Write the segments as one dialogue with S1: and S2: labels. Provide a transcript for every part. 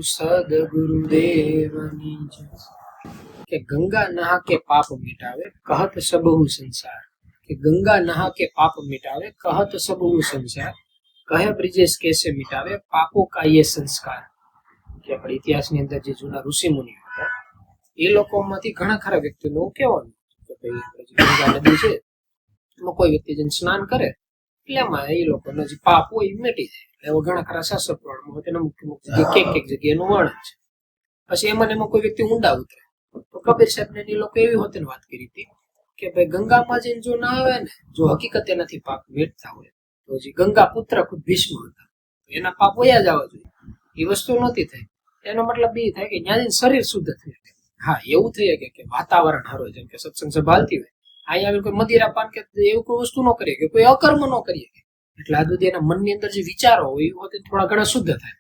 S1: સદગુરુદેવની જય। કે ગંગા નहा के पाप मिटावे कहत सबहु संसार। कि गंगा नहा के पाप मिटावे कहत सबहु संसार। कहे ब्रिजेश कैसे मिटावे पापों का ये संस्कार। કે આપણે ઇતિહાસની અંદર જે જૂના ઋષિ મુનિઓ હતા એ લોકોમાંથી ઘણા ખરા વ્યક્તિઓનું કહેવાનું કે ભાઈ આપણે જે ગંગા નદી છે એમાં કોઈ વ્યક્તિ જઈને સ્નાન કરે એટલે એમાં એ લોકોનો જે પાપ હોય એ મિટી જાય। એવા ઘણા ખરા શાસ્ત્ર પુરાણમાં તેના મુખ્ય મુખ્ય એક જગ્યાએનું વર્ણન છે। પછી એમાં કોઈ વ્યક્તિ ઊંડા ઉતરે તો કબીર સાહેબ ને એ લોકો એવી હોતી વાત કરી હતી કે ભાઈ ગંગામાં જઈને જો ના આવે ને જો હકીકત એનાથી પાપ વેઠતા હોય તો જે ગંગા પુત્ર ખુદ ભીષ્મ હતા એના પાપ વયા જવા જોઈએ એ વસ્તુ નહોતી થઈ। એનો મતલબ એ થાય કે ત્યાં શરીર શુદ્ધ થઈ શકે। હા એવું થઈ શકે કે વાતાવરણ સારું જેમ કે સત્સંગ સભા હાલતી હોય અહીંયા આવીને કોઈ મદિરા પાન કે એવું કોઈ વસ્તુ ન કરીએ કે કોઈ અકર્મ ન કરીએ એટલે આ સુધી એના મનની અંદર જે વિચારો હોય એ વખતે થોડા ઘણા શુદ્ધ થાય।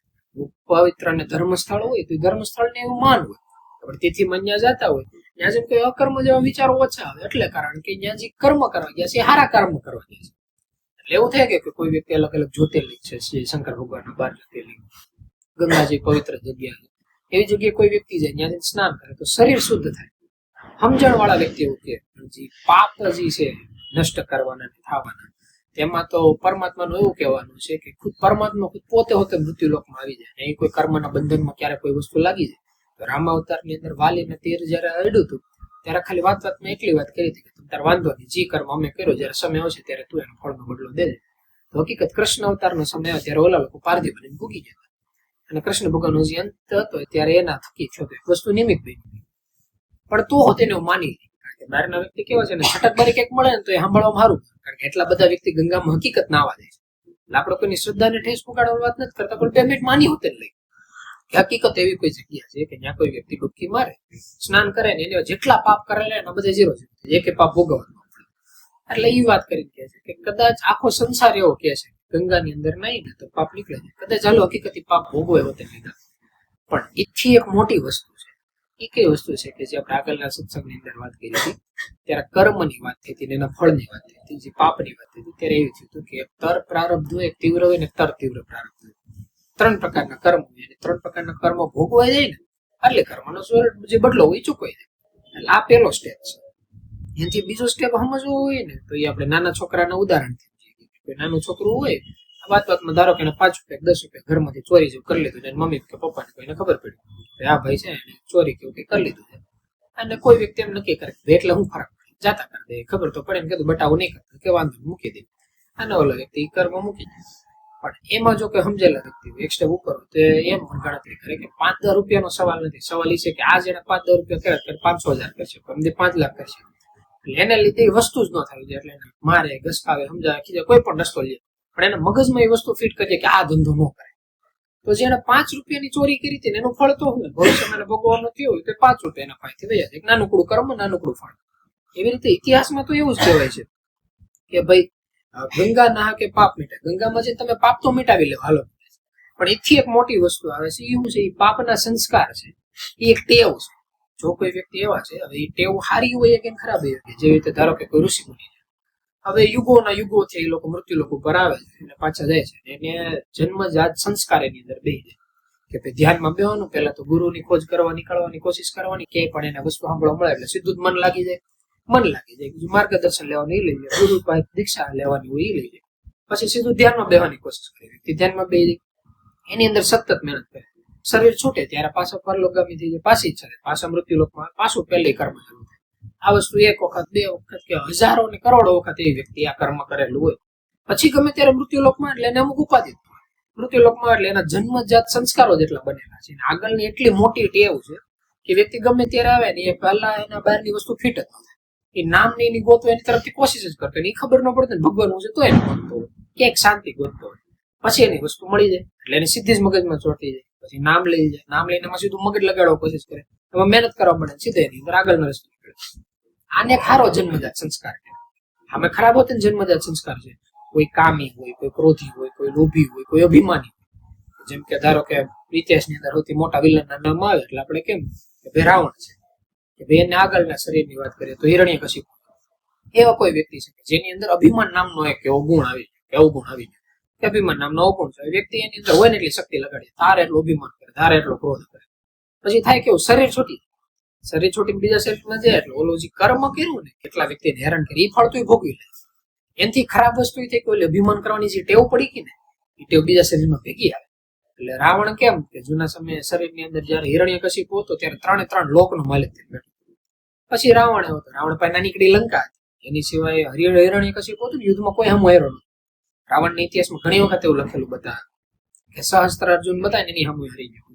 S1: પવિત્ર અને ધર્મસ્થળ હોય તો ધર્મસ્થળને એવું માન હોય પણ તેથી મન્યા જતા હોય ત્યાં જેમ કોઈ અકર્મ જેવા વિચારો ઓછા આવે એટલે કારણ કે ત્યાં જે કર્મ કરવા ગયા છે સારા કર્મ કરવા ગયા છે। એટલે એવું થાય કે કોઈ વ્યક્તિ અલગ અલગ જ્યોતિર્લિંગ છે શંકર ભગવાનના 12 જ્યોતિર્લિંગ ગંગાજી પવિત્ર જગ્યા એવી જગ્યાએ કોઈ વ્યક્તિ જાય ત્યાં સ્નાન કરે તો શરીર શુદ્ધ થાય। સમજણ વાળા વ્યક્તિ એવું કે જે પાપ જે છે નષ્ટ કરવાના થવાના તેમાં તો પરમાત્માનું એવું કહેવાનું છે કે ખુદ પરમાત્મા ખુદ પોતે હોતે મૃત્યુલોકમાં આવી જાય એ કોઈ કર્મના બંધનમાં ક્યારે કોઈ વસ્તુ લાગી જાય તો રામાવતારની અંદર વાલીને તીર જયારે અડ્યું હતું ત્યારે ખાલી વાતમાં એટલી વાત કરી હતી કે તાર વાંધો નહીં જે કર્મ અમે કર્યો જયારે સમય આવશે ત્યારે તું એનો ફળનો બદલો દેજે। તો હકીકત કૃષ્ણ અવતારનો સમય આવે ત્યારે ઓલા લોકો પારધી બનીને ભૂગી જતા અને કૃષ્ણ ભગવાનનો જે અંત હતો ત્યારે એના થકી થયો વસ્તુ નિમિત્ત બની પણ તો તેને માની લે કારણ કે બહારના વ્યક્તિ કેવા છે ને છટકબારી કંઈક મળે ને તો એ સાંભળવામાં સારું કારણ કે એટલા બધા વ્યક્તિ ગંગામાં હકીકત ના આવવા દે છે એટલે આપણે કોઈની શ્રદ્ધાને ઠેસ પુગાડવાની વાત નથી કરતા પણ 2 મિનિટ માની હોતે લઈ હકીકત એવી કોઈ જગ્યા છે કે જ્યાં કોઈ વ્યક્તિ ડૂબકી મારે સ્નાન કરે ને એને જેટલા પાપ કરેલા એના બધા ઝીરો છે એકે પાપ ભોગવવાનો એટલે એ વાત કરીને કહે છે કે કદાચ આખો સંસાર એવો કહે છે ગંગાની અંદર નહીં ને તો પાપ નીકળે છે કદાચ ચાલો હકીકતી પાપ ભોગવે હોતે લીધા પણ એથી એક મોટી વસ્તુ છે એ કઈ વસ્તુ છે કે જે આપણે આગળના સત્સંગની અંદર વાત કરી હતી ત્યારે કર્મની વાત થઈ હતી એના ફળની વાત થઈ હતી જે પાપની વાત થઈ હતી ત્યારે એવું થયું હતું કે એક તર પ્રારબ્ધ હોય એક તીવ્ર હોય ને તર તીવ્ર પ્રારબ્ધ હોય 3 પ્રકારના કર્મ હોય અને 3 પ્રકારના કર્મ ભોગવાઈ જાય ને એટલે કર્મનો જે બદલો હોય ચૂકવાઈ જાય એટલે આ પહેલો સ્ટેપ છે। એનાથી બીજો સ્ટેપ સમજવો હોય ને તો એ આપણે નાના છોકરાના ઉદાહરણથી કોઈ નાનું છોકરું હોય વાતમાં ધારો કે 5 રૂપિયા 10 રૂપિયા ઘરમાંથી ચોરી જેવું કરી લીધું મમ્મી કે પપ્પાને કોઈને ખબર પડી કે આ ભાઈ છે એને ચોરી કેવું કઈ કરી લીધું છે અને કોઈ વ્યક્તિ એમ નક્કી કરે એટલે હું ફરક જાતા કરી દે ખબર તો પડે ને કીધું બટાવું નહીં કરતો કે વાંધો મૂકી દે અને ઓલો વ્યક્તિ કર્મ મૂકી જાય પણ એમાં જો કોઈ સમજેલા વ્યક્તિ એક સ્ટેપ ઉપર તો એમ ગણતરી કરે કે 5-10 રૂપિયાનો સવાલ નથી સવાલ એ છે કે આ જેને 5-10 રૂપિયા કરે 500,000 કરશે એમને 5 લાખ કરશે એને લીધે એ વસ્તુ જ ન થાય એટલે મારે ઘસકાવે સમજાવે કીધે કોઈ પણ રસ્તો લે પણ એના મગજમાં એ વસ્તુ ફિટ કરીએ કે આ ધંધો ન કરે તો જેને 5 રૂપિયાની ચોરી કરી હતી એનું ફળ તો હોય ભવિષ્યમાં ભોગવવાનું થયું હોય તો 5 રૂપિયાના ફાયથી વયા જાય નાનકડું કર્મ નાનકડું ફળ એવી રીતે ઇતિહાસમાં તો એવું જ કહેવાય છે કે ભાઈ ગંગા નહા કે પાપ મિટાય ગંગામાં જે તમે પાપ તો મિટાવી લેવા હાલો પણ એથી એક મોટી વસ્તુ આવે છે એવું છે એ પાપના સંસ્કાર છે એ એક ટેવ છે જો કોઈ વ્યક્તિ એવા છે હવે એ ટેવ સારી હોય કે ખરાબ હોય જેવી રીતે ધારો કે કોઈ ઋષિ મુનિ હવે યુગોના યુગો છે એ લોકો મૃત્યુ લોકો પર આવે છે અને પાછા જાય છે એને જન્મજાત સંસ્કાર એની અંદર બેસી જાય કે ભાઈ ધ્યાનમાં બેવાનું પહેલા તો ગુરુની ખોજ કરવા નીકળવાની કોશિશ કરવાની ક્યાંય પણ એને વસ્તુ સાંભળવા મળે એટલે સીધું જ મન લાગી જાય બીજું માર્ગદર્શન લેવાનું એ લઈ જાય ગુરુ પાસે દીક્ષા લેવાની હોય એ લઈ જાય પછી સીધું ધ્યાનમાં બેસવાની કોશિશ કરે વ્યક્તિ ધ્યાનમાં બેસી જાય એની અંદર સતત મહેનત કરે શરીર છૂટે ત્યારે પાછા પરલોકગામી થઈ જાય પાછી ઈચ્છા થાય પાછા મૃત્યુલોકમાં પાછું પહેલી કર્મ શરૂ થાય આ વસ્તુ 1 વખત 2 વખત કે હજારો ને કરોડો વખત એ વ્યક્તિ આ કર્મ કરેલું હોય પછી ગમે ત્યારે મૃત્યુલોકમાં એટલે એને અમુક ઉપાધિ મૃત્યુલોકમાં એટલે એના જન્મજાત સંસ્કારો જેટલા બનેલા છે આગળની એટલી મોટી ટેવ છે કે વ્યક્તિ ગમે ત્યારે આવે ને એ પહેલા એના બહારની વસ્તુ ફિટ જ ન થાય એ નામની એની ગોતો એની તરફથી કોશિશ જ કરતો એ ખબર ન પડતો ને ભગવાન છે તો એને ગોતતો હોય ક્યાંક શાંતિ ગોતતો હોય પછી એની વસ્તુ મળી જાય એટલે એને સીધી જ મગજમાં ચોંટી જાય પછી નામ લઈ જાય નામ લઈને એમાં સીધું મગજ લગાડવા કોશિશ કરે એમાં મહેનત કરવા મળે સીધે એની અંદર આગળનો રસ્તો નીકળે આને ખારો જન્મજાત સંસ્કાર કહેવાય આમે ખરાબ હોતે ને જન્મજાત સંસ્કાર છે કોઈ કામી હોય કોઈ ક્રોધી હોય કોઈ લોભી હોય કોઈ અભિમાની હોય જેમ કે ધારો કે ઇતિહાસની અંદર સૌથી મોટા વિલનના નામ આવે એટલે આપણે કેમ કે ભાઈ રાવણ છે કે ભાઈ એને આગળના શરીરની વાત કરીએ તો હિરણ્યકશિપુ એવા કોઈ વ્યક્તિ છે કે જેની અંદર અભિમાન નામનો એક એવો ગુણ આવી જાય અવગુણ આવી જાય કે અભિમાન નામનો અવગુણ છે. વ્યક્તિ એની અંદર હોય ને એટલી શક્તિ લગાડી, ધારે એટલું અભિમાન કરે, ધારે એટલો ક્રોધ કરે, પછી થાય કેવું, શરીર છૂટી બીજા શરીરમાં જાય એટલે ઓલું જે કર્મ કર્યું ને, કેટલા વ્યક્તિને હેરાન કરી, એ ફળ તો ભોગવી લે. એનાથી ખરાબ વસ્તુ એ થઈ કે ઓલી અભિમાન કરવાની જે ટેવ પડી ગઈ ને, એ ટેવ બીજા શરીરમાં ભેગી આવે. એટલે રાવણ કેમ કે જૂના સમયે શરીરની અંદર જયારે હિરણ્યકશિપુ હતો ત્યારે 3 લોકનો માલિક થઈ બેઠો. પછી રાવણ આવ્યો હતો, રાવણ પાસે નાનીકડી લંકા હતી, એની સિવાય હિરણ્યકશિપુ હતું, યુદ્ધમાં કોઈ હમો હેરો નહોતો. રાવણના ઇતિહાસમાં ઘણી વખત એવું લખેલું બધા કે સહસ્ત્રાર્જુન બધા એની સામે હારી ગયો.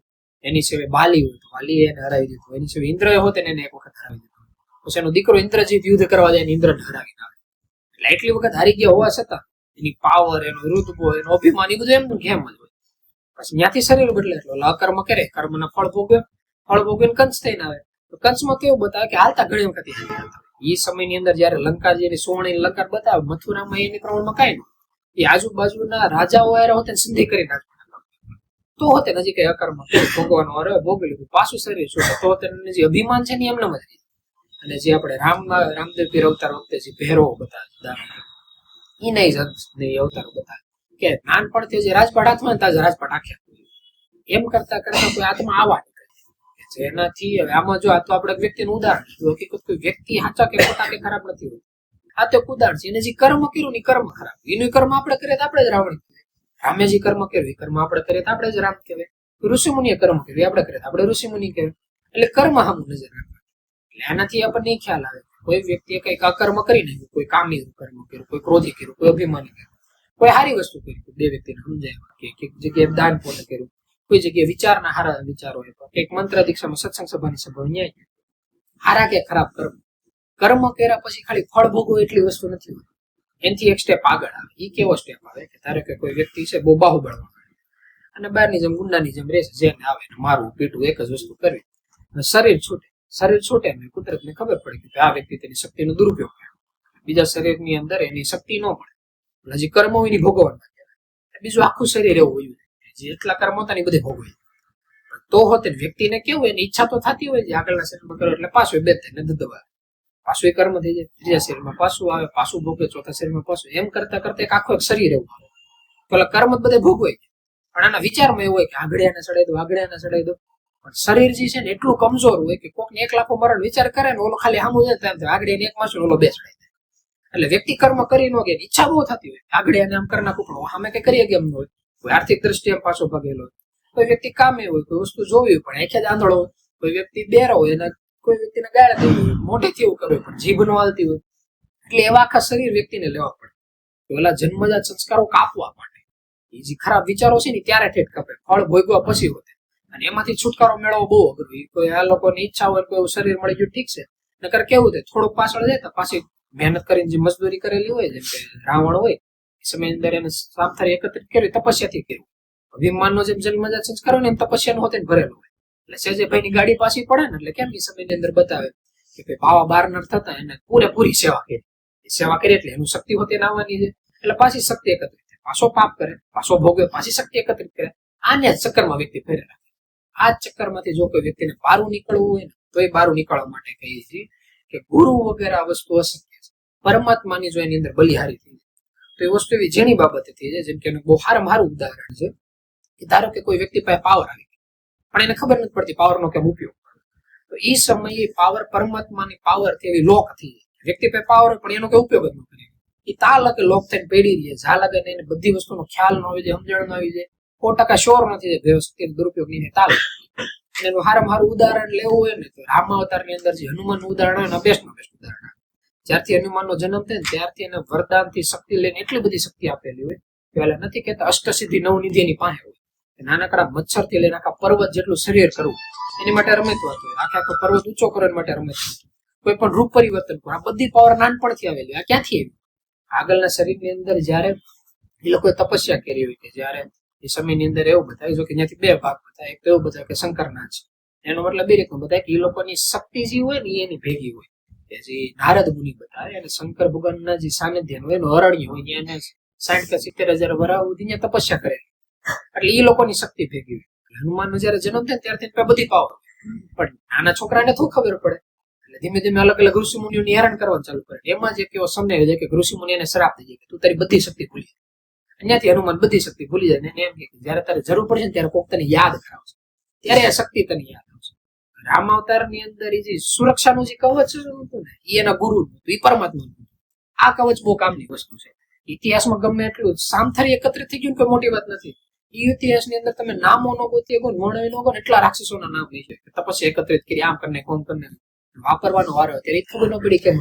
S1: એની સિવાય બાલી હોય તો બાલી એને હરાવી દીધો, એની સિવાય ઇન્દ્ર હોત એને એક વખત હરાવી દીધો. પછી એનો દીકરો ઇન્દ્રજીત યુદ્ધ કરવા જાય, ઇન્દ્રને હરાવીને આવે. એટલે એટલી વખત હારી ગયા હોવા છતાં એની પાવર, એનો રુતબો, એનો અભિમાન, એ બધું એમનું કેમ જ હોય. પછી ત્યાંથી શરીર બદલે એટલે અકર્મ કરે, કર્મના ફળ ભોગવીને કંસ થઈને આવે. તો કંસમાં કેવું બતાવે કે હાલતા ઘણી વખત એ સમયની અંદર જયારે લંકાજીની સોવણી લંકા બતાવે, મથુરામાં એની પ્રમાણમાં કઈ નહીં. એ આજુબાજુના રાજાઓ હોતે સંધિ કરી નાખે તો હોતે નજીક અકર્મ ભોગવાનો ભોગવી લીધું, પાછું શરીર છૂટે તો તેને જે અભિમાન છે ને એમને જ. અને જે આપણે રામદેવ પીર અવતાર વખતે જે ભેરો બતાવે એ અવતારો બતાવે કે નાનપણથી જે રાજપાટ હાથમાં તાજ રાજપાટ આખ્યા, એમ કરતા કરતા કોઈ આત્મા આવા જેનાથી આમાં જો આ તો આપણે વ્યક્તિનું ઉદાહરણ, હકીકત કોઈ વ્યક્તિ સાચા કે ખોટા કે ખરાબ નથી હોતું. આ તો ઉદાહરણ છે. એને જે કર્મ કર્યું ને કર્મ ખરાબ, એનું કર્મ આપણે કરીએ તો આપણે જ રાવણ કહેવાય. રામે જે કર્મ કર્યું એ કર્મ આપણે કરીએ તો આપણે જ રામ કહેવાય. ઋષિમુનિએ કર્મ કર્યું આપણે કરીએ તો આપણે ઋષિમુનિ કહેવાય. એટલે કર્મ સામું નજર રાખવા. એટલે આનાથી આપણને એ ખ્યાલ આવે કોઈ વ્યક્તિએ કઈક અકર્મ કરી નાખ્યું, કોઈ કામી કર્મ કર્યું, કોઈ ક્રોધી કર્યું, કોઈ અભિમાની કર્યું, કોઈ સારી વસ્તુ કરી, બે વ્યક્તિને સમજાય કે એક જગ્યાએ દાન પોતે કર્યું, કોઈ જગ્યાએ વિચારના હારા વિચારો આપ્યા, કઈક મંત્ર દીક્ષામાં સત્સંગ સભાની સભા ન્યાય, હારા કે ખરાબ કર્મ કર્યા પછી ખાલી ફળ ભોગવો એટલી વસ્તુ નથી હોતી. એનાથી એક સ્ટેપ આગળ આવે. એ કેવો સ્ટેપ આવે કે ધારો કે કોઈ વ્યક્તિ છે બહુ બાહુબળમાં અને બહારની જેમ ગુંડાની જેમ રહેશે, જેને આવે મારું પીટું એક જ વસ્તુ કરવી, શરીર છૂટે ને કુદરતને ખબર પડી કે આ વ્યક્તિ તેની શક્તિનો દુરુપયોગ કરે, બીજા શરીરની અંદર એની શક્તિ ન મળે, હજી કર્મો એની ભોગવવાના કહેવાય. બીજું આખું શરીર એવું હોય જે એટલા કર્મ હતા ને બધે ભોગવે તો હોતે વ્યક્તિને કેવું એની ઈચ્છા તો થતી હોય છે આગળના શરીરમાં કરો એટલે પાછું બે થઈને દબાવે, પાછું એ કર્મ થઈ જાય, ત્રીજા શરીરમાં પાછું આવે, પાછું ભોગવે, ચોથા શરીરમાં પાછું, એમ કરતા કરતા એક આખો એક શરીર એવું આવે. પેલા કર્મ જ બધે ભોગવે પણ આના વિચારમાં એવું હોય કે આગળિયાને ચડાવી દો, પણ શરીર જે છે ને એટલું કમજોર હોય કે કોકને 1 લાખો મરણ વિચાર કરે ને ઓલો ખાલી સામું જાય તેમ આગળિયાને એક માસું ઓલો બે ચડાવી દે. એટલે વ્યક્તિ કર્મ કરી ન ગયા, ઈચ્છા બહુ થતી હોય આગળિયાને આમ કરી નાખું, પણ સામે કઈ કરીએ કેમ ન હોય, કોઈ આર્થિક દ્રષ્ટિએ પાછો ભાગેલો હોય, કોઈ વ્યક્તિ કામે હોય, કોઈ વસ્તુ જોવી હોય પણ આંખે જ આંધળો હોય, કોઈ વ્યક્તિ બેરો હોય અને કોઈ વ્યક્તિને ગાળા દેવી હોય, મોઢેથી એવું કરવું પણ જીભ નો હાલતી હોય. એટલે એવા આખા શરીર વ્યક્તિને લેવા પડે. પેલા જન્મજાત સંસ્કારો કાપવા માટે એ જે ખરાબ વિચારો છે ને ત્યારે ઠેઠ કાપે, ફળ ભોગવા પછી હોતે. અને એમાંથી છુટકારો મેળવવો બહુ અઘરું. કોઈ આ લોકોની ઈચ્છા હોય કોઈ શરીર મળી ગયું ઠીક છે, નકર કેવું થાય થોડુંક પાછળ જાય તો પાછી મહેનત કરીને જે મજદૂરી કરેલી હોય, જેમ કે રાવણ હોય એ સમય અંદર એને સામથારી એકત્રિત કરી તપસ્યાથી કર્યું. અભિમાનનો જેમ જન્મજાત સંસ્કાર હોય ને એમ તપસ્યાનો હોતે ભરેલો હોય. એટલે સેજે ભાઈની ગાડી પાછી પડે ને એટલે કેમ એ સમયની અંદર બતાવે કે ભાઈ બાવા બારનાર થતા એને પૂરેપૂરી સેવા કરી એટલે એનું શક્તિ હોતી આવવાની છે. એટલે પાછી શક્તિ એકત્રિત થાય, પાછો પાપ કરે, પાછો ભોગવે, પાછી શક્તિ એકત્રિત કરે. આને જ ચક્કરમાં વ્યક્તિ ફેરે રાખે. આ જ ચક્કરમાંથી જો કોઈ વ્યક્તિને બહાર નીકળવું હોય ને તો એ બહાર નીકળવા માટે કહીએ છીએ કે ગુરુ વગેરે આ વસ્તુ અશક્ય છે. પરમાત્માની જો એની અંદર બલિહારી થઈ જાય તો એ વસ્તુ એવી જેની બાબતે થઈ જાય. જેમ કે એનું બહુ સારું ઉદાહરણ છે કે ધારો કે કોઈ વ્યક્તિ પાસે પાવર આવી પણ એને ખબર નથી પડતી પાવરનો કેમ ઉપયોગ કરવો, તો એ સમયે પાવર પરમાત્માની પાવર થી એવી લોક થઈ જાય. વ્યક્તિ પાસે પાવર પણ એનો કઈ ઉપયોગ જ ન કરે, એ તા લગે લોક થઈને પેઢી રહે, જા લગે એને બધી વસ્તુનો ખ્યાલ ન આવી જાય, સમજણ ન આવી જાય, 100% શ્યોર નથી જાય વ્યવસ્થિત દુરુપયોગ નહીં તાલ. એનું સારું ઉદાહરણ લેવું હોય ને તો રામ અવતારની અંદર જે હનુમાનનું ઉદાહરણ હોય ને બેસ્ટ ઉદાહરણ. જ્યારથી હનુમાનનો જન્મ થાય ને ત્યારથી એને વરદાનથી શક્તિ લઈને એટલી બધી શક્તિ આપેલી હોય કે પેલા નથી કહેતા અષ્ટસિદ્ધિ 9 નિધિ એની પાસે હોય. નાનકડા મચ્છર થી લઈને આખા પર્વત જેટલું શરીર કરવું એની માટે રમત હતું, આખો પર્વત ઊંચો કરવા માટે રમત હતું, કોઈ પણ રૂપ પરિવર્તન કરવું, આ બધી પાવર નાનપણથી આવેલી. આ ક્યાંથી આવી? આગળના શરીરની અંદર જયારે એ લોકોએ તપસ્યા કરી હોય કે જયારે એ સમયની અંદર એવું બતાવે, જો કે ત્યાંથી 2 ભાગ બતાવે. એક તો એવું બતાવે કે શંકરના છે, એનો મતલબ એ રીતનું બતાવે કે એ લોકોની શક્તિ જે હોય ને એની ભેગી હોય. કે જે નારદ મુનિ બતાવે અને શંકર ભગવાનના જે સાનિધ્ય હોય એનું અરણ્ય હોય, એને 60 કે 70,000 વર્ષ સુધી તપસ્યા કરે એટલે એ લોકોની શક્તિ ભેગી હોય. હનુમાનનો જયારે જન્મ થાય ત્યારથી બધી પાવર, પણ નાના છોકરાને તો ખબર પડે એટલે ધીમે ધીમે અલગ અલગ ઋષિ મુનિઓને હેરાન કરવાનું ચાલુ કરે. એમાં જ એક એવો સમય છે કે ઋષિ મુનિ એને શ્રાપ થઈ જાય કે તું તારી બધી શક્તિ ભૂલી જાય. અહીંયાથી હનુમાન બધી શક્તિ ભૂલી જાય ને એમ કે જયારે તારે જરૂર પડશે ને ત્યારે કોક તને યાદ કરાવશે, ત્યારે આ શક્તિ તને યાદ આવશે. રામ અવતાર ની અંદર એ જે સુરક્ષાનું જે કવચ હતું ને એ એના ગુરુ હતું, એ પરમાત્મા હતું. આ કવચ બહુ કામની વસ્તુ છે. ઇતિહાસમાં ગમે એટલું સામથરી એકત્રિત થઈ ગયું કોઈ મોટી વાત નથી. એ ઇતિહાસની અંદર તમે નામો નો ગોતી શકો, વર્ણવી નો ગો ને એટલા રાક્ષસોના નામ લઈ છે તપસ્યા એકત્રિત કરી આમ કરીને કોમ કરીને વાપરવાનો વારો ત્યારે એ ખબર ન પડી કેમ.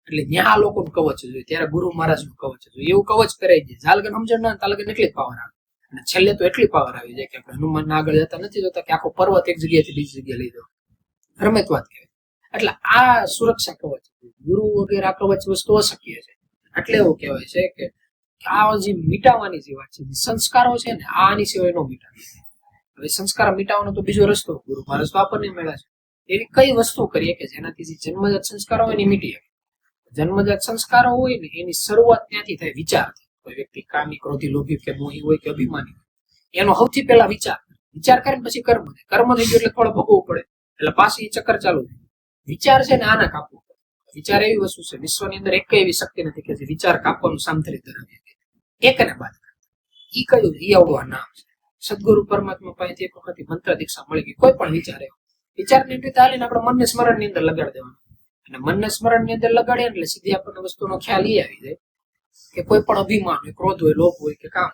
S1: એટલે ત્યાં લોકોનું કવચ જોઈએ, ત્યારે ગુરુ મહારાજ નું કવચ જોઈએ. એવું કવચ કરાઈ જાય જાલગન સમજણ ના તાલગન એટલી જ પાવર આવે, અને છેલ્લે તો એટલી પાવર આવી જાય કે આપણે હનુમાન આગળ જતા નથી જોતા કે આખો પર્વત એક જગ્યાએથી બીજી જગ્યાએ લઈ જાવ. રમત વાત કહેવાય. એટલે આ સુરક્ષા કવચ, ગુરુ વગેરે આ કવચ વસ્તુ અશક્ય છે. એટલે એવું કહેવાય છે કે આ જે મીટાવાની જે વાત છે, સંસ્કારો છે ને આની સિવાય નો મીટાવે. હવે સંસ્કાર મીટાવાનો તો બીજો રસ્તો ગુરુ મહારાજ તો આપણને મળ્યા છે. એવી કઈ વસ્તુ કરીએ કે જેનાથી જે જન્મજાત સંસ્કારો હોય ને મીટી શકે. જન્મજાત સંસ્કારો હોય ને એની શરૂઆત ત્યાંથી થાય, વિચારથી. કોઈ વ્યક્તિ કામી, ક્રોધી, લોભી કે મોહી હોય કે અભિમાની હોય, એનો સૌથી પહેલા વિચાર કરે ને પછી કર્મ થાય. કર્મ થઈ ગયું એટલે થોડો ભોગવવું પડે, એટલે પાછી ચક્કર ચાલુ થાય. વિચાર છે ને આને કાપવો. વિચાર એવી વસ્તુ છે વિશ્વની અંદર એક એવી શક્તિ નથી કે જે વિચાર કાપવાનું સામથરી ધરાવી શકે. એકને બાદ ઈ કયું ઈ આવડું નામ છે. સદગુરુ પરમાત્મા પાસેથી એક વખત મંત્ર દીક્ષા મળી ગઈ. કોઈ પણ વિચાર એવો વિચારની રીતે હાલીને આપણે મનને સ્મરણ ની અંદર લગાડી દેવાનું, અને મનને સ્મરણ ની અંદર લગાડીએ એટલે સીધી આપણને વસ્તુનો ખ્યાલ એ આવી જાય કે કોઈ પણ અભિમાન હોય, ક્રોધ હોય, લોભ હોય કે કામ,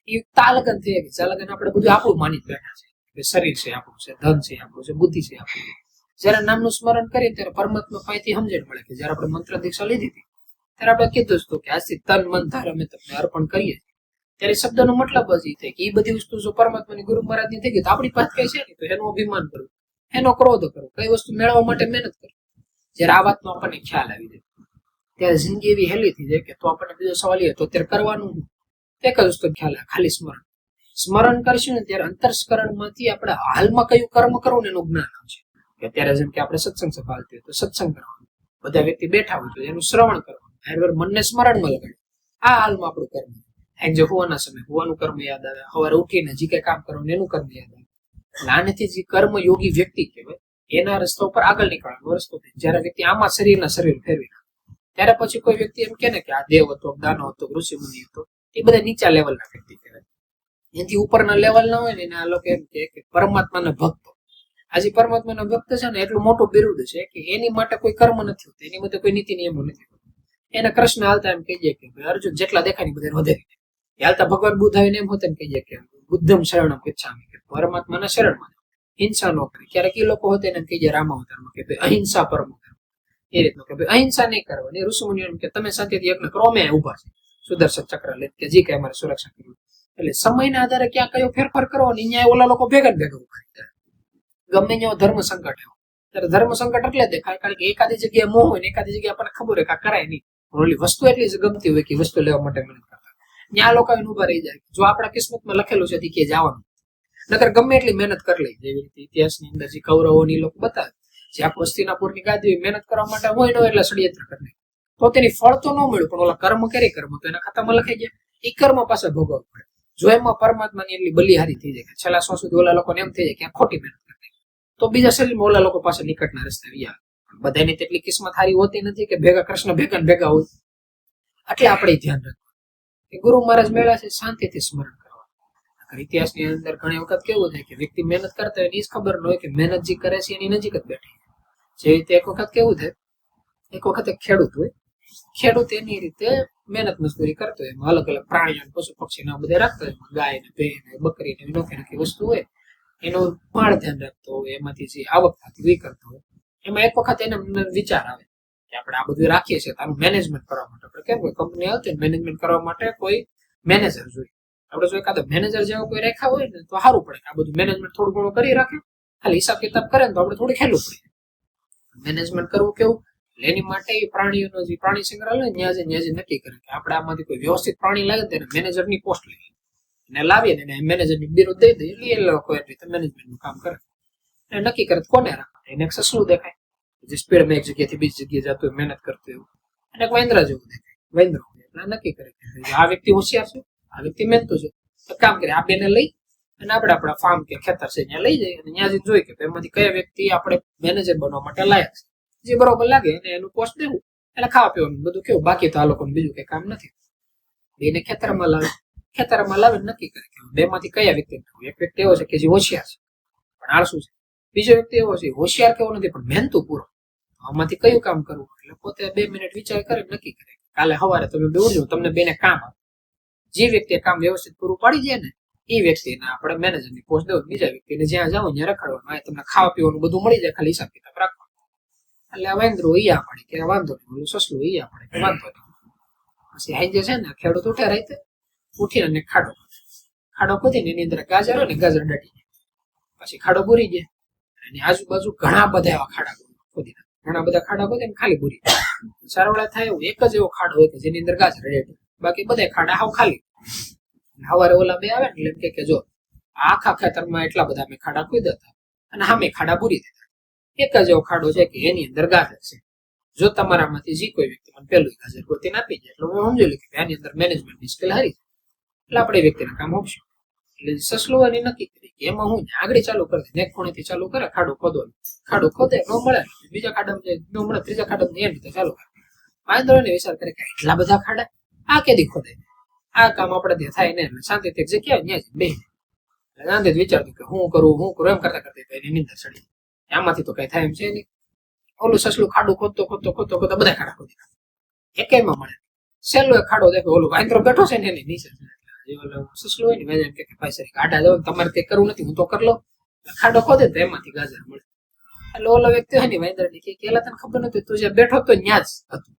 S1: એ તાલગન થઈ ગઈ. ચાલગન આપણે બધું આપણું માની બેઠા છે કે શરીર છે આપણું છે, ધન છે આપણું છે, બુદ્ધિ છે આપણું. જયારે નામનું સ્મરણ કરીએ ત્યારે પરમાત્મા પાસેથી સમજણ મળે કે જયારે આપણે મંત્ર દીક્ષા લીધી હતી ત્યારે આપણે કીધું હતું કે આજથી તન મન ધાર અમે તમને અર્પણ કરીએ. ત્યારે શબ્દનો મતલબ જ એ થાય કે એ બધી વસ્તુ જો પરમાત્માની ગુરુ મહારાજ ની થઈ ગઈ તો આપણી પાસે કઈ છે નહીં, તો એનું અભિમાન કરવું, એનો ક્રોધ કરવો, કઈ વસ્તુ મેળવવા માટે મહેનત કરવી. જયારે આ વાતનો આપણને ખ્યાલ આવી જાય ત્યારે જિંદગી એવી હેલી થઈ જાય કે તો આપણને બીજો સવાલ એ તો ત્યારે કરવાનું એક જ વસ્તુ ખ્યાલ આવે, ખાલી સ્મરણ કરશું ને ત્યારે અંતરસ્કરણ માંથી આપણે હાલમાં કયું કર્મ કરવું ને એનું જ્ઞાન આવશે. કે અત્યારે જેમ કે આપણે સત્સંગ સભા હાલતી હોય તો સત્સંગ કરવાનું, બધા વ્યક્તિ બેઠા હોય તો એનું શ્રવણ કરવાનું, મનને સ્મરણમાં લગાડે. આ હાલમાં આપણું કર્મ. જે હોવાના સમય હોવાનું કર્મ યાદ આવે, સવારે ઉઠીને જે કઈ કામ કરવાનું એનું કર્મ યાદ આવે. આનેથી જે કર્મ યોગી વ્યક્તિ કહેવાય એના રસ્તા ઉપર આગળ નીકળવાનો રસ્તો થાય. જયારે વ્યક્તિ આમાં શરીર ફેરવી નાખે ત્યારે પછી કોઈ વ્યક્તિ એમ કે ને કે આ દેવ હતો, દાનો હતો, ઋષિ મુનિ હતો, એ બધા નીચા લેવલના વ્યક્તિ કહેવાય. એનાથી ઉપરના લેવલ ના હોય ને આ લોકો એમ કે પરમાત્માના ભક્તો. આજે પરમાત્માના ભક્ત છે ને એટલું મોટું બિરુદ છે કે એની માટે કોઈ કર્મ નથી હોતું, એની માટે કોઈ નીતિ નિયમો નથી હોતા. એને કૃષ્ણ હાલતા એમ કહી જાય કે અર્જુન જેટલા દેખાય ને બધા વધારી દે. હાલતા ભગવાન બુદ્ધ આવીને એમ હોતા કહી જાય કે બુદ્ધમ શરણમ ગચ્છામિ, કે પરમાત્માના શરણમાં હિંસા ન કરે. ક્યારેક એ લોકો હોતે ને કહી જાય રામાવતારમાં કે અહિંસા પરમો ધર્મ. એ રીતનું કે અહિંસા નહીં કરવાની. ઋષિમુનિઓ એમ કે તમે શાંતિથી યજ્ઞ કરો, અમે ઉભા છે સુદર્શન ચક્ર લે કે જે કઈ અમારે સુરક્ષા કરવી. એટલે સમયના આધારે ક્યાં કયો ફેરફાર કરવો ને અહીંયા ઓલા લોકો ભેગા ઉભા થાય. ગમે ત્યાં ધર્મ સંકટ આવ્યો ત્યારે ધર્મ સંકટ એટલે દેખાય કારણ કે એકાદી જગ્યાએ મોહ હોય ને એકાદી જગ્યાએ આપણને ખબર હોય કે આ કરાય નહીં. ઓલી વસ્તુ એટલી જ ગમતી હોય કે વસ્તુ લેવા માટે મહેનત કરતા ત્યાં લોકો ઉભા રહી જાય. જો આપણા કિસ્મતમાં લખેલું છે કે જવાનું, નકર ગમે એટલી મહેનત કરી લે. જેવી રીતે ઇતિહાસની અંદર જે કૌરવોની લોકો બતાવે જે આ હસ્તિનાપુરની ગાદી મહેનત કરવા માટે હોય ન એટલે ષડયંત્ર કરી તો તેની ફળ તો ન મળ્યું, પણ ઓલા કર્મ કરે કર્મ તો એના ખાતામાં લખાઈ જાય. એ કર્મ પાસે ભોગવવું પડે. જો એમાં પરમાત્માની એટલી બલિહારી થઈ જાય કે છેલ્લા સો સુધી ઓલા લોકોને એમ થઈ જાય કે આ ખોટી મહેનત કરતી, તો બીજા શરીરમાં ઓલા લોકો પાસે નિકટના રસ્તે વ્યા. બધાની તેટલી કિસ્મત હારી હોતી નથી કે ભેગા કૃષ્ણ ભેગા હોય. એટલે આપણે ધ્યાન રાખવું કે ગુરુ મહારાજ મેળા છે શાંતિથી સ્મરણ કરવા. ઇતિહાસની અંદર ઘણી વખત કેવું થાય કે વ્યક્તિ મહેનત કરતા હોય એ જ ખબર ન હોય કે મહેનત જે કરે છે એની નજીક જ બેઠી. જે રીતે એક વખત કેવું થાય, એક વખત એક ખેડૂત હોય, ખેડૂત એની રીતે મહેનત મજદૂરી કરતો હોય, એમાં અલગ અલગ પ્રાણીઓ પશુ પક્ષી ના બધા રાખતો હોય, ગાય ને ભેં ને બકરી ને નોખી વસ્તુ હોય એનું ભાળ ધ્યાન રાખતો હોય, એમાંથી જે આવક થતી એ કરતો હોય. એમાં એક વખત એને વિચાર આવે કે આપણે આ બધું રાખીએ છીએ આનું મેનેજમેન્ટ કરવા માટે આપણે કેમ કોઈ કંપની આવતી મેનેજમેન્ટ કરવા માટે કોઈ મેનેજર જોઈએ. આપણે જો એકાદો મેનેજર જેવો કોઈ રેખા હોય ને તો સારું પડે કે આ બધું મેનેજમેન્ટ થોડું ઘણું કરી રાખે, ખાલી હિસાબ કિતાબ કરે ને તો આપણે થોડું ખેલું પડે. મેનેજમેન્ટ કરવું કેવું, એની માટે પ્રાણીઓનો જે પ્રાણી સંગ્રહાલય હોય ત્યાં નક્કી કરે કે આપણે આમાંથી કોઈ વ્યવસ્થિત પ્રાણી લાગે તેને મેનેજરની પોસ્ટ લઈએ એને લાવીએ ને એને મેનેજરની બિરુદ દઈ દઈએ એટલે એ લોકો એ રીતે મેનેજમેન્ટનું કામ કરે. એને નક્કી કરે કોને રાખે, એને એક સસલું દેખાય જે સ્પીડમાં એક જગ્યાથી બીજી જગ્યાએ જતું મહેનત કરતું એવું, અને એક વાંદરા જેવું દેખાય વાંદરો. એટલે નક્કી કરે કે આ વ્યક્તિ હોશિયાર છે, આ વ્યક્તિ મહેનતુ છે, તો કામ કરે આ બેને લઈ અને આપણે આપણા ફાર્મ કે ખેતર છે ત્યાં લઈ જઈએ અને ત્યાં જોઈ કે એમાંથી કયા વ્યક્તિ આપણે મેનેજર બનવા માટે લાયક છે. જે બરોબર લાગે એને એનું પોસ્ટ દેવું, એટલે ખાવા પીવાનું બધું કેવું, બાકી તો આ લોકોને બીજું કઈ કામ નથી. બેને ખેતરમાં લાવીને નક્કી કરે કે બે માંથી કયા વ્યક્તિ. એક વ્યક્તિ એવો છે કે જે હોશિયાર છે પણ આળસુ છે, બીજો વ્યક્તિ એવો છે હોશિયાર કેવો નથી પણ મહેનતુ પૂરો. આમાંથી કયું કામ કરવું? એટલે પોતે 2 મિનિટ વિચાર કરે નક્કી કરે કાલે સવારે તમે બે ઉઠજો, તમને બેને કામ આપે. જે વ્યક્તિ કામ વ્યવસ્થિત પૂરું પાડી જાય ને એ વ્યક્તિને આપણે મેનેજરની પોસ્ટ દેવું, બીજા વ્યક્તિને જ્યાં જાવ ત્યાં રખડવાનું, તમને ખાવા પીવાનું બધું મળી જાય, ખાલી હિસાબ કિતાબ રાખવાનો. એટલે વાંદરો ઈ આ પડે કે વાંધો નહીં, સસલું ઈ આ પડે કે વાંધો નહીં. પછી હાઈ જે છે ને ખેડૂત ઉઠે રાતે ઉઠીને ખાડો ખોદીને એની અંદર ગાજર હોય ને ગાજર દાટી જાય, પછી ખાડો પૂરી જાય. એની આજુબાજુ ઘણા બધા એવા ખાડા ખોદી ઘણા બધા ખાડા ખોદીને ખાલી પૂરી સારવાળા થાય એવું એક જ એવો ખાડો હોય કે જેની અંદર ગાજર રેડી, બાકી બધા ખાડા હાવ ખાલી. સવારે ઓલા બે આવે ને એટલે કે જો આખા ખેતરમાં એટલા બધા મેં ખાડા ખોદ્યા હતા અને સામે ખાડા પૂરી દીધા. એક જ એવો ખાડો છે કે એની અંદર ગાજર છે. જો તમારામાંથી જે કોઈ વ્યક્તિ મને પેલું ગાજર ગોતીને આપી જાય એટલે હું સમજી લઉં કે આની અંદર મેનેજમેન્ટની સ્કિલ હારી છે, એટલે આપણે વ્યક્તિને કામ આપશું. એટલે સસલું એની નક્કી કરી કે એમાં હું આગળ ચાલુ કરી દે, એક ખૂણેથી ચાલુ કરે ખાડો ખોદવાનું. ખાડો ખોદે ન મળે, બીજા ખાડામાં ન મળે, ત્રીજા ખાડામાં એમ રીતે ચાલુ કરે. વાંદરોને વિચાર કરે કે એટલા બધા ખાડા આ કેદી ખોદે, આ કામ આપણે ત્યાં થાય ને શાંતિથી જગ્યા ત્યાં જ બે શાંતિ વિચારતું કે હું કરું એમ કરતા કરતા એની નીંદર ચડી. આમાંથી તો કઈ થાય એમ છે નહીં. ઓલું સસલું ખાડું ખોદતો બધા ખાડા ખોદી નાખે, એકેયમાં મળે. સહેલો એક ખાડો દેખો, ઓલું વાંદરો બેઠો છે ને એની નીચે સસલું હોય ને એમ કે ભાઈ સર ગાડા જાવ, તમારે કઈ કરવું નથી, હું તો કરી લો. ખાડો ખોદે તો એમાંથી ગાજર મળે. એટલે ઓલો વ્યક્તિ હોય ને વાંદરા ને કે પેલા તને ખબર નથી, તું જ્યાં બેઠો તો ત્યાં જ હતું,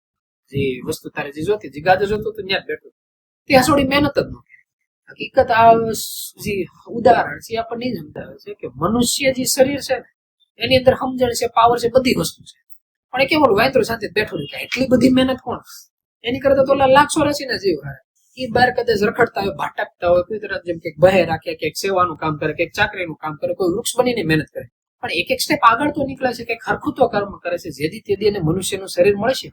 S1: જે વસ્તુ તારે જે જોતી, જે ગાજર જોતું તો ત્યાં જ બેઠો. ત્યાં થોડી મહેનત જ ન કરે. હકીકત આ જે ઉદાહરણ છે આપણને સમજાવે છે કે મનુષ્ય જે શરીર છે ને એની અંદર સમજણ છે, પાવર છે, બધી વસ્તુ છે. પણ એ કેવું વાંદરો સાથે બેઠો કે એટલી બધી મહેનત કોણ? એની કરતા તો 1,84,000 ના જીવ હારે. એ બહાર કદાચ રખડતા હોય, ભાટકતા હોય, કોઈ તરફ જેમ કે બહે રાખે, કે સેવાનું કામ કરે, કે ચાકરીનું કામ કરે, કોઈ વૃક્ષ બનીને મહેનત કરે, પણ એક સ્ટેપ આગળ તો નીકળે છે, કે હરખું તો કર્મ કરે છે. જેથી તે એને મનુષ્યનું શરીર મળશે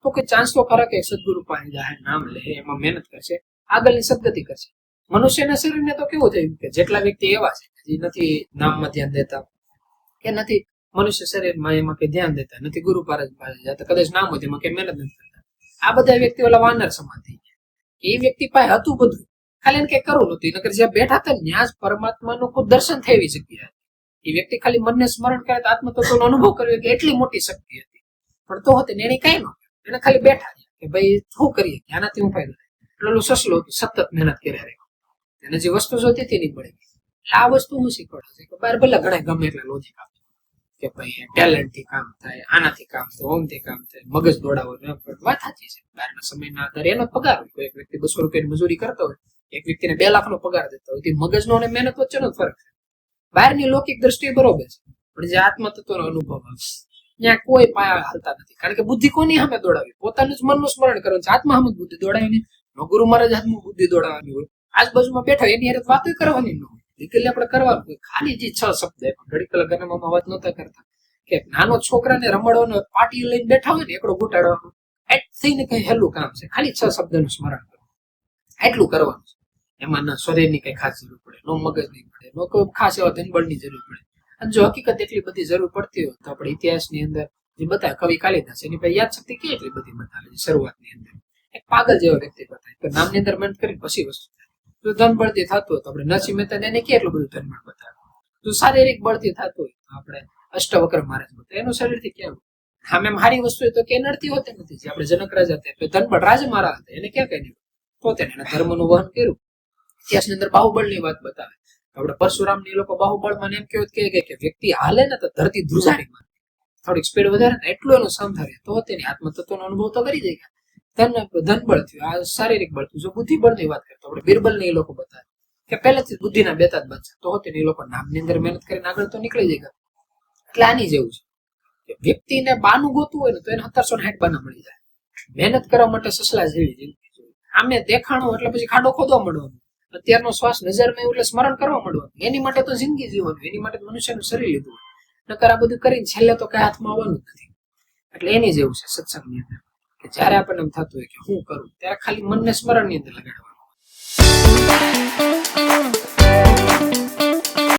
S1: તો કે ચાન્સ તો ખરા કે સદગુરુ પાસે જાય, નામ લે, એમાં મહેનત કરશે, આગળની સદગતિ કરશે. મનુષ્યના શરીરને તો કેવું થયું કે જેટલા વ્યક્તિ એવા છે જે નથી નામમાં ધ્યાન દેતા, કે નથી મનુષ્ય શરીરમાં એમાં કઈ ધ્યાન દેતા, નથી ગુરુ પાસે જતા, કદાચ નામ હોય એમાં કઈ મહેનત નથી કરતા, આ બધા વ્યક્તિ ઓલા વાનર સમાન થઈ ગયા. એ વ્યક્તિ પાસે હતું બધું, ખાલી એને કઈ કરવું નતું. નકર જ્યાં બેઠા હતા ત્યાં જ પરમાત્માનું કોઈ દર્શન થઈ એવી જગ્યા હતી. એ વ્યક્તિ ખાલી મનને સ્મરણ કરે તો આત્મતત્વનો અનુભવ કર્યો કે એટલી મોટી શક્તિ હતી. પણ તો હતી એને કઈ ન, એને ખાલી બેઠા કે ભાઈ શું કરીએ, આનાથી હું ફાયદો થાય. એટલે સસલો સતત મહેનત કર્યા રહ્યો, એને જે વસ્તુ જોતી હતી નહીં મળે. એટલે આ વસ્તુ હું શીખવાડે છે કે બહાર ભલે ઘણા ગમે એટલા લોજિક આપે કે ભાઈ ટેલેન્ટ થી કામ થાય, આનાથી કામ થાય, ઓમથી કામ થાય, મગજ દોડાવવાનું, વાત સાચી છે. બહારના સમયના આધારે એનો પગાર હોય. એક વ્યક્તિ 200 રૂપિયાની મજૂરી કરતો હોય, એક વ્યક્તિને 2 લાખનો પગાર દેતો હોય, મગજનો અને મહેનત વચ્ચેનો ફરક છે. બહારની લૌકિક દ્રષ્ટિએ બરોબર છે, પણ જે આત્મતત્વનો અનુભવ આવે ત્યાં કોઈ પાયા હાલતા નથી. કારણ કે બુદ્ધિ કોની સામે દોડાવી? પોતાનું જ મનનું સ્મરણ કરવાનું છે. આત્મા સામે બુદ્ધિ દોડાવીને ગુરુ મહારાજ હાથમાં બુદ્ધિ દોડાવવાની હોય, આજુબાજુમાં બેઠા એની હારે વાતો કરવાની ન હોય. નીકળી આપણે કરવાનું હોય ખાલી જે 6 શબ્દ ઘડી કલાક ગરમામાં વાત નહોતા કરતા કે નાનો છોકરાને રમાડવાનો, પાટી લઈને બેઠા હોય ને એકડો ઘૂંટાડવાનો, થઈને કઈ હેલું કામ છે. ખાલી 6 શબ્દનું સ્મરણ કરવું, એટલું કરવાનું છે. એમાં ના શરીરની કઈ ખાસ જરૂર પડે, નો મગજની પડે, નો કોઈ ખાસ એવા ધનબળની જરૂર પડે. અને જો હકીકત એટલી બધી જરૂર પડતી હોય તો આપણે ઇતિહાસની અંદર જે બતાવે કવિ કાલિદાસ, એની પાસે યાદ શક્તિ કેટલી બધી બતાવે છે. શરૂઆતની અંદર એક પાગલ જેવો વ્યક્તિ બતાવે તો નામની અંદર મહેનત કરીને પછી વસ્તુ થાય. જો ધન બળથી થતું હોય તો આપણે નરસિંહ મહેતા એને કેટલું બધું ધનબળ બતાવે. જો શારીરિક બળથી થતું હોય તો આપણે અષ્ટવક્ર મહારાજ બતાવે, એનું શરીરથી કેવું આમ એમ હારી વસ્તુ હોય તો કે નડતી હોતી નથી. જે આપણે જનક રાજા હતા, ધનબળ રાજ મારા હતા, એને ક્યાં કઈ નહીં તો તેને ધર્મનું વહન કર્યું. ઇતિહાસની અંદર બાહુબળની વાત બતાવે. આપણે પરશુરામની લોકો બાહુબળમાં એમ કેવું કે વ્યક્તિ હાલે ને તો ધરતી ધ્રુજારી મારે, થોડીક સ્પીડ વધારે ને એટલું એનું સંભાળે તો તેની આત્મતત્વનો અનુભવ તો કરી જાય. ધનબળ થયું, આ શારીરિક બળ થયું. જો બુદ્ધિ બળની વાત કરીએ તો આપણે બિરબલ ને એ લોકો બતાવે કે પહેલેથી બુદ્ધિના બેતા જ બનશે તો તેને એ લોકો નામની અંદર મહેનત કરીને આગળ તો નીકળી જાય. એટલે આની જેવું છે કે વ્યક્તિને બાનું ગોતું હોય ને તો એને 1760 બાના મળી જાય. મહેનત કરવા માટે સસલા જેવી જિંદગી જોઈએ. આમે દેખાણો એટલે પછી ખાડો ખોદવા મળવાનો, અત્યારનો શ્વાસ નજરમાં એવું એટલે સ્મરણ કરવા મળવાનું. એની માટે તો જિંદગી જીવવાનું, એની માટે મનુષ્યનું શરીર લીધું. નકર આ બધું કરીને છેલ્લે તો કઈ હાથમાં આવવાનું જ નથી. એટલે એની જેવું છે સત્સંગની અંદર કે જયારે આપણને એમ થતું હોય કે હું કરું, ત્યારે ખાલી મનને સ્મરણની અંદર લગાડવાનું.